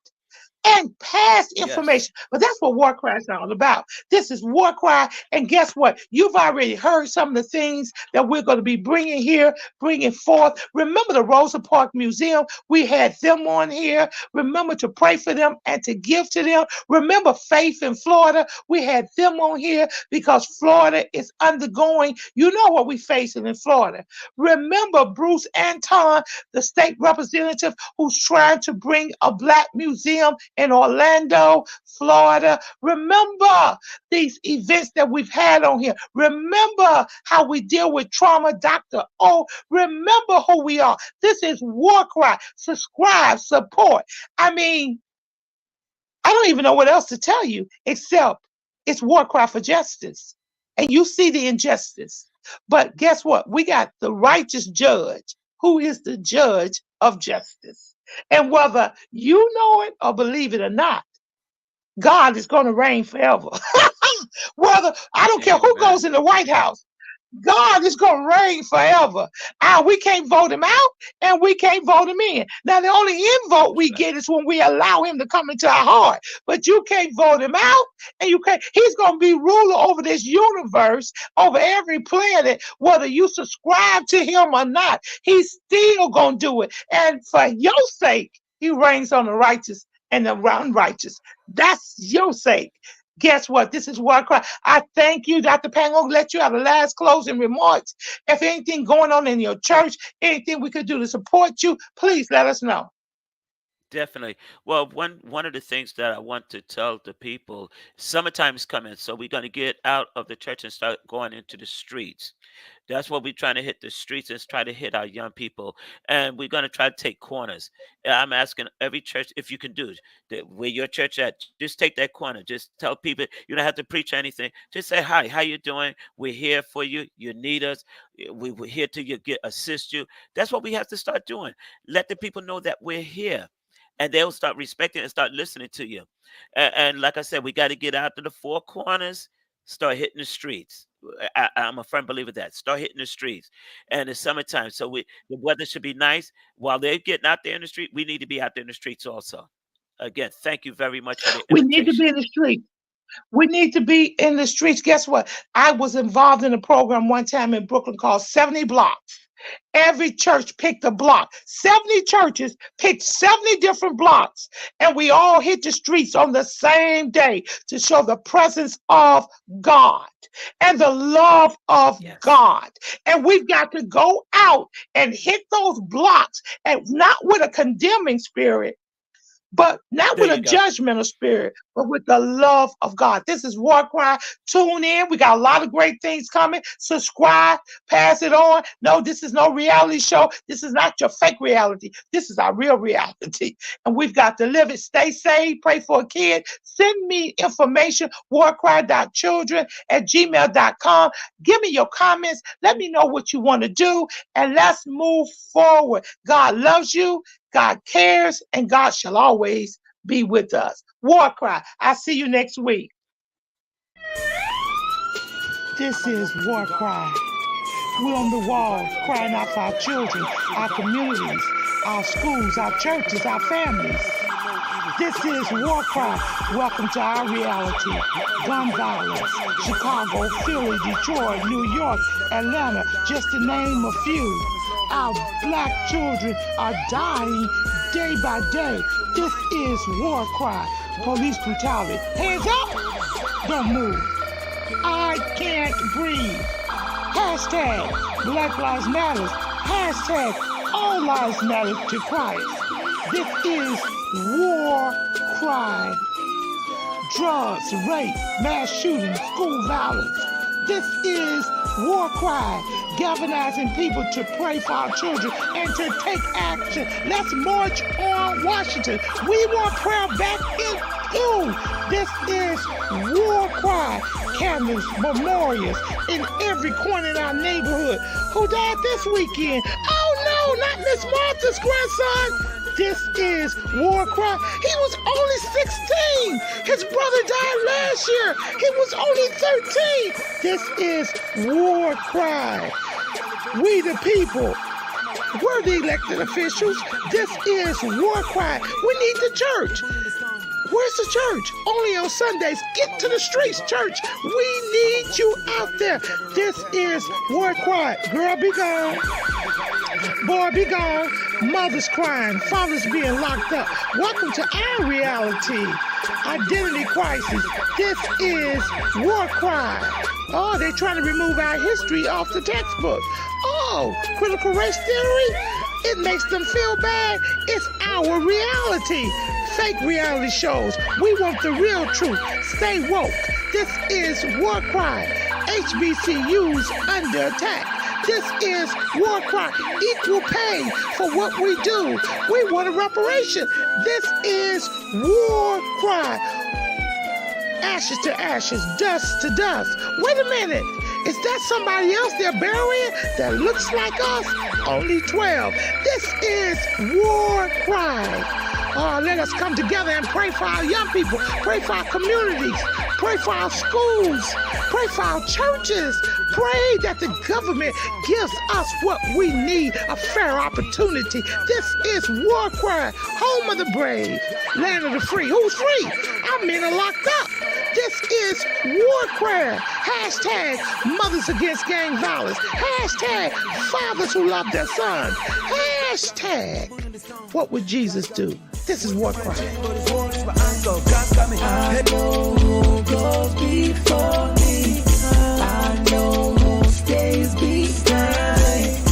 and pass Yes. information. But that's what war cry is all about. This is war cry. And guess what? You've already heard some of the things that we're going to be bringing here, bringing forth. Remember the Rosa Parks Museum? We had them on here. Remember to pray for them and to give to them. Remember Faith in Florida? We had them on here because Florida is undergoing, you know what we're facing in Florida. Remember Bruce Anton, the state representative who's trying to bring a Black museum in Orlando, Florida. Remember these events that we've had on here. Remember how we deal with trauma, Dr. O. Remember who we are. This is War Cry. Subscribe, support. I mean, I don't even know what else to tell you except it's War Cry for justice. And you see the injustice. But guess what? We got the righteous judge who is the judge of justice. And whether you know it or believe it or not, God is going to reign forever. Whether I don't care who Amen. goes in the White House, God is going to reign forever. We can't vote him out and we can't vote him in. Now, the only in vote we get is when we allow him to come into our heart. But you can't vote him out and you can't. He's going to be ruler over this universe, over every planet, whether you subscribe to him or not. He's still going to do it. And for your sake, he reigns on the righteous and the unrighteous. That's your sake. Guess what? This is War Cry. I thank you, Dr. Pang. I'm going to let you have the last closing remarks. If anything going on in your church, anything we could do to support you, please let us know. Definitely. Well, one of the things that I want to tell the people, summertime is coming, so we're going to get out of the church and start going into the streets. That's what we're trying to hit the streets and try to hit our young people. And we're going to try to take corners. And I'm asking every church if you can do it. Where your church at, just take that corner. Just tell people, you don't have to preach anything. Just say, hi, how you doing? We're here for you. You need us. We're here to assist you. That's what we have to start doing. Let the people know that we're here. And they'll start respecting and start listening to you. And like I said, we got to get out to the four corners, start hitting the streets. I'm a firm believer that. Start hitting the streets. And it's summertime, so the weather should be nice. While they're getting out there in the street, we need to be out there in the streets also. Again, thank you very much for the We invitation. need to be in the streets. We need to be in the streets. Guess what? I was involved in a program one time in Brooklyn called 70 Blocks. Every church picked a block. 70 churches picked 70 different blocks. And we all hit the streets on the same day to show the presence of God and the love of God. And we've got to go out and hit those blocks, and not with a condemning spirit, but not with a judgmental spirit, but with the love of God. This is War Cry. Tune in. We got a lot of great things coming. Subscribe, pass it on. No, this is no reality show. This is not your fake reality. This is our real reality. And we've got to live it. Stay safe. Pray for a kid. Send me information, warcry.children@gmail.com. Give me your comments. Let me know what you want to do. And let's move forward. God loves you. God cares, and God shall always be with us. War Cry. I'll see you next week. This is War Cry. We're on the wall crying out for our children, our communities, our schools, our churches, our families. This is War Cry. Welcome to our reality. Gun violence. Chicago, Philly, Detroit, New York, Atlanta, just to name a few. Our Black children are dying day by day. This is War Cry. Police brutality. Hands up! Don't move. I can't breathe. Hashtag Black Lives Matter. Hashtag All Lives Matter to Christ. This is War Cry. Drugs, rape, mass shootings, school violence. This is War Cry, galvanizing people to pray for our children and to take action. Let's march on Washington. We want prayer back in you. This is War Cry, candles, memorials in every corner in our neighborhood. Who died this weekend? Oh no, not Miss Martha's grandson. This is War Cry. He was only 16. His brother died last year. He was only 13. This is War Cry. We the people. We're the elected officials. This is War Cry. We need the church. Where's the church? Only on Sundays. Get to the streets, church. We need you out there. This is War Cry. Girl, be gone. Boy, be gone. Mothers crying. Fathers being locked up. Welcome to our reality. Identity crisis. This is War Cry. Oh, they're trying to remove our history off the textbook. Oh, critical race theory? It makes them feel bad. It's our reality. Fake reality shows. We want the real truth. Stay woke. This is War Cry. HBCUs under attack. This is War Cry. Equal pay for what we do. We want a reparation. This is War Cry. Ashes to ashes, dust to dust. Wait a minute. Is that somebody else they're burying that looks like us? Only 12. This is War Cry. Oh, let us come together and pray for our young people, pray for our communities, pray for our schools, pray for our churches, pray that the government gives us what we need, a fair opportunity. This is War Cry, home of the brave, land of the free. Who's free? Our men are locked up. This is War Cry. Hashtag mothers against gang violence. Hashtag fathers who love their sons. Hashtag what would Jesus do? This is War Cry. I know who goes before me.